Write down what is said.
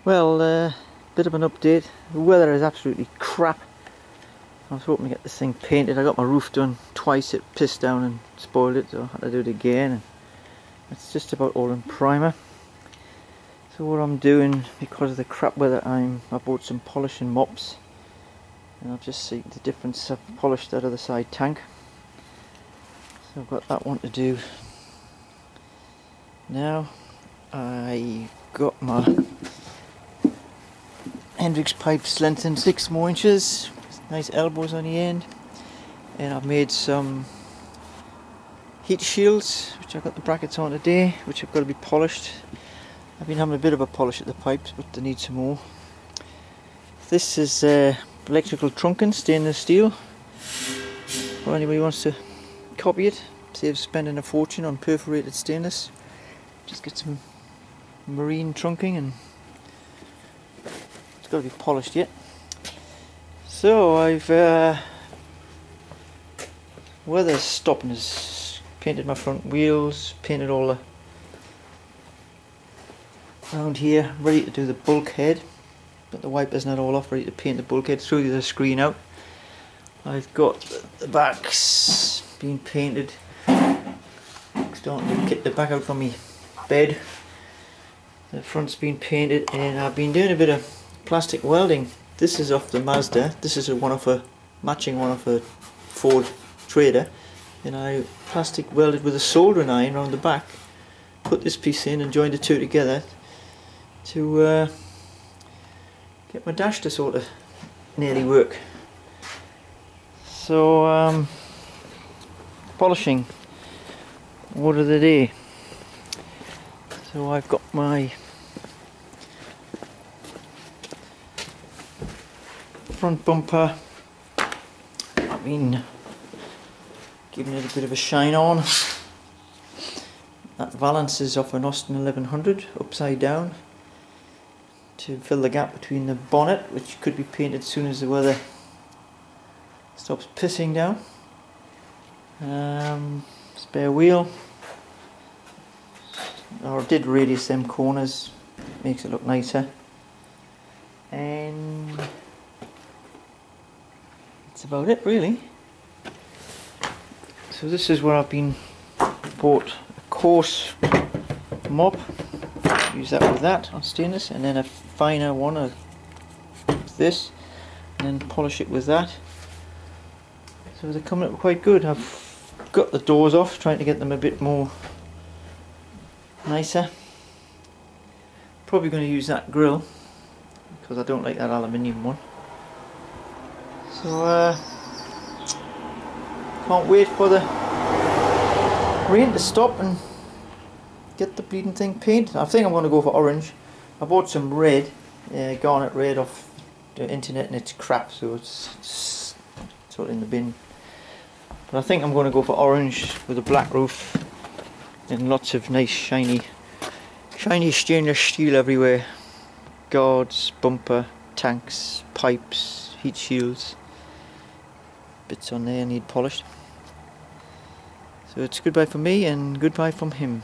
Well, bit of an update. The weather is absolutely crap. I was hoping to get this thing painted. I got my roof done twice. It pissed down and spoiled it, so I had to do it again. And it's just about all in primer. So what I'm doing, because of the crap weather, I bought some polishing mops, and I'll just see the difference. I've polished that other side tank, so I've got that one to do. Now I got my Hendrix pipes lengthened 6 more inches, nice elbows on the end, and I've made some heat shields which I've got the brackets on today, which have got to be polished. I've been having a bit of a polish at the pipes, but they need some more. This is electrical trunking, stainless steel. For anybody who wants to copy it, save spending a fortune on perforated stainless. Just get some marine trunking, and it's got to be polished yet. So I've weather's stopping us. Painted my front wheels, painted all the around here, ready to do the bulkhead. Got the wipers not all off, ready to paint the bulkhead through the screen out. I've got the backs being painted, starting to kit the back out from my bed. The front's been painted, and I've been doing a bit of plastic welding. This is off the Mazda. This is matching one of a Ford Trader, and I plastic welded with a soldering iron around the back. Put this piece in and joined the two together to get my dash to sort of nearly work. So polishing order of the day. So I've got my front bumper. I've been giving it a bit of a shine on. That valance is off an Austin 1100 upside down to fill the gap between the bonnet, which could be painted as soon as the weather stops pissing down. Spare wheel. I did radius them corners, makes it look nicer, and that's about it really. So this is where I've bought a coarse mop, use that with that on stainless, and then a finer one of this, and then polish it with that. So they're coming up quite good. I've got the doors off, trying to get them a bit more nicer. Probably going to use that grill because I don't like that aluminium one. So can't wait for the rain to stop and get the bleeding thing painted. I think I'm going to go for orange. I bought some red, garnet red off the internet, and it's crap, so it's sort of in the bin. But I think I'm going to go for orange with a black roof and lots of nice shiny stainless steel everywhere. Guards, bumper, tanks, pipes, heat shields. Bits on there need polished. So it's goodbye from me and goodbye from him.